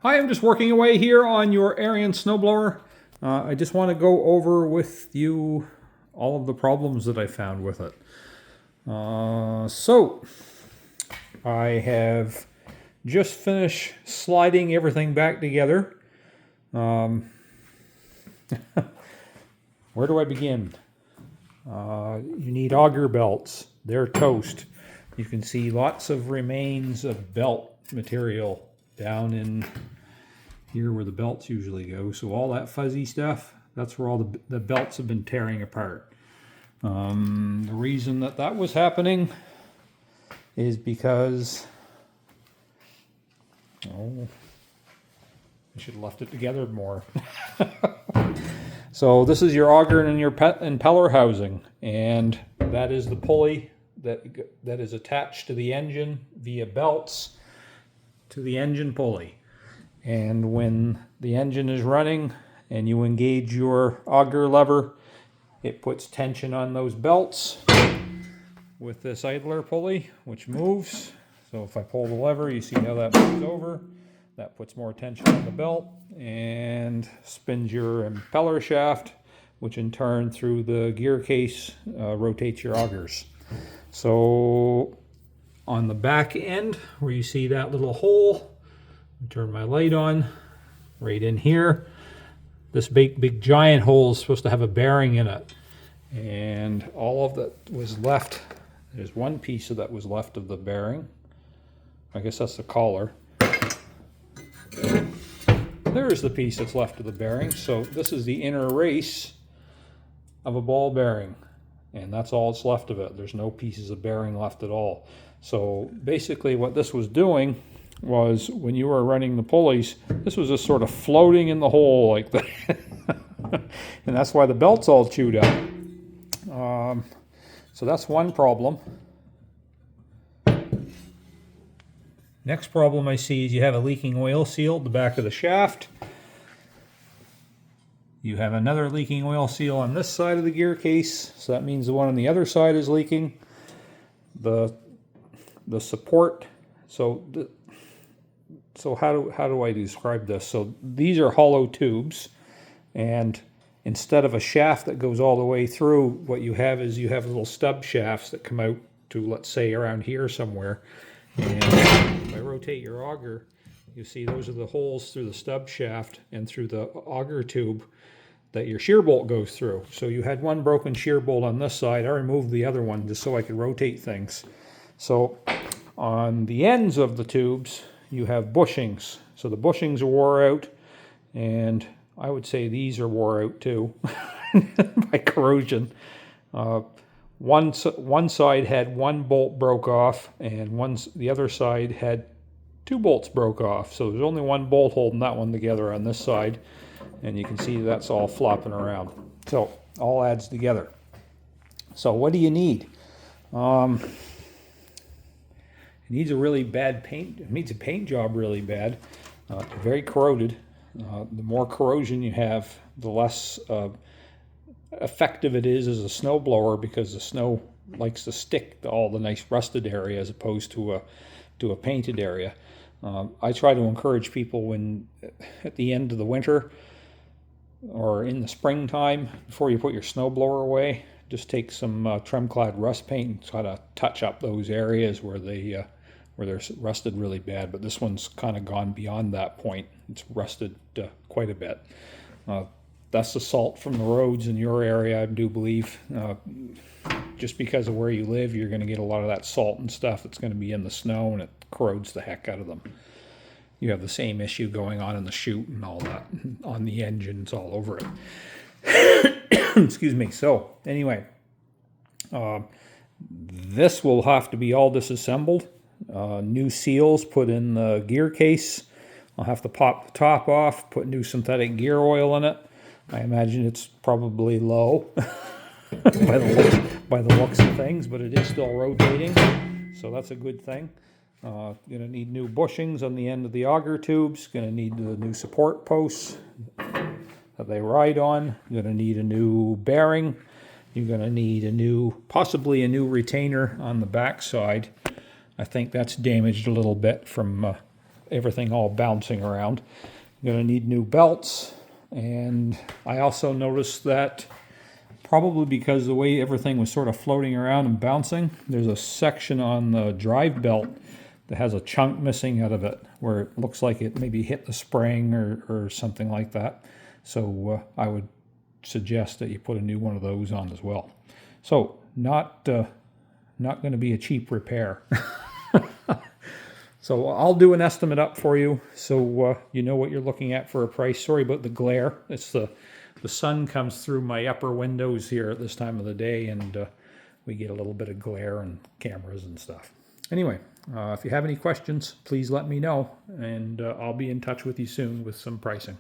Hi, I'm just working away here on your Ariens snowblower. I just want to go over with you all of the problems that I found with it. So, I have just finished sliding everything back together. Where do I begin? You need auger belts. They're toast. You can see lots of remains of belt material down in here where the belts usually go. So all that fuzzy stuff, that's where all the belts have been tearing apart. The reason that was happening is because, I should have left it together more. So this is your auger and your impeller housing, and that is the pulley that is attached to the engine via belts to the engine pulley. And when the engine is running and you engage your auger lever, it puts tension on those belts with this idler pulley, which moves. So if I pull the lever, you see how that moves over. That puts more tension on the belt and spins your impeller shaft, which in turn through the gear case rotates your augers. So on the back end where you see that little hole, turn my light on, right in here. This big giant hole is supposed to have a bearing in it. And all of that was left, there's one piece of that was left of the bearing. I guess that's the collar. There's the piece that's left of the bearing. So this is the inner race of a ball bearing. And that's all that's left of it. There's no pieces of bearing left at all. So basically what this was doing was when you were running the pulleys, this was just sort of floating in the hole like that. And that's why the belt's all chewed up. So that's one problem. Next problem I see is you have a leaking oil seal at the back of the shaft. You have another leaking oil seal on this side of the gear case, so that means the one on the other side is leaking. The support, so how do I describe this? So these are hollow tubes, and instead of a shaft that goes all the way through, what you have is you have little stub shafts that come out to, let's say, around here somewhere. And if I rotate your auger, you see those are the holes through the stub shaft and through the auger tube that your shear bolt goes through. So you had one broken shear bolt on this side. I removed the other one just so I could rotate things. So on the ends of the tubes, you have bushings. So the bushings are wore out, and I would say these are wore out too by corrosion. One side had one bolt broke off, and the other side had two bolts broke off. So there's only one bolt holding that one together on this side, and you can see that's all flopping around. So all adds together. So what do you need? It needs a really bad paint. It needs a paint job really bad. Very corroded. The more corrosion you have, the less effective it is as a snow blower, because the snow likes to stick to all the nice rusted area as opposed to a painted area. I try to encourage people when at the end of the winter or in the springtime, before you put your snow blower away, just take some trim-clad rust paint and try to touch up those areas where they're rusted really bad. But this one's kind of gone beyond that point. It's rusted quite a bit. That's the salt from the roads in your area, I do believe. Just because of where you live, you're going to get a lot of that salt and stuff that's going to be in the snow, and it corrodes the heck out of them. You have the same issue going on in the chute and all that. On the engine, it's all over it. Excuse me. So, anyway, this will have to be all disassembled. New seals put in the gear case. I'll have to pop the top off, put new synthetic gear oil in it. I imagine it's probably low by the looks of things, but it is still rotating, so that's a good thing. Going to need new bushings on the end of the auger tubes. Going to need the new support posts that they ride on. You're going to need a new bearing. You're going to need possibly a new retainer on the back side. I think that's damaged a little bit from everything all bouncing around. I'm going to need new belts, and I also noticed that probably because the way everything was sort of floating around and bouncing, there's a section on the drive belt that has a chunk missing out of it where it looks like it maybe hit the spring or something like that. So I would suggest that you put a new one of those on as well. So not going to be a cheap repair. So I'll do an estimate up for you so you know what you're looking at for a price. Sorry about the glare. It's the sun comes through my upper windows here at this time of the day, and we get a little bit of glare and cameras and stuff. Anyway, if you have any questions, please let me know, and I'll be in touch with you soon with some pricing.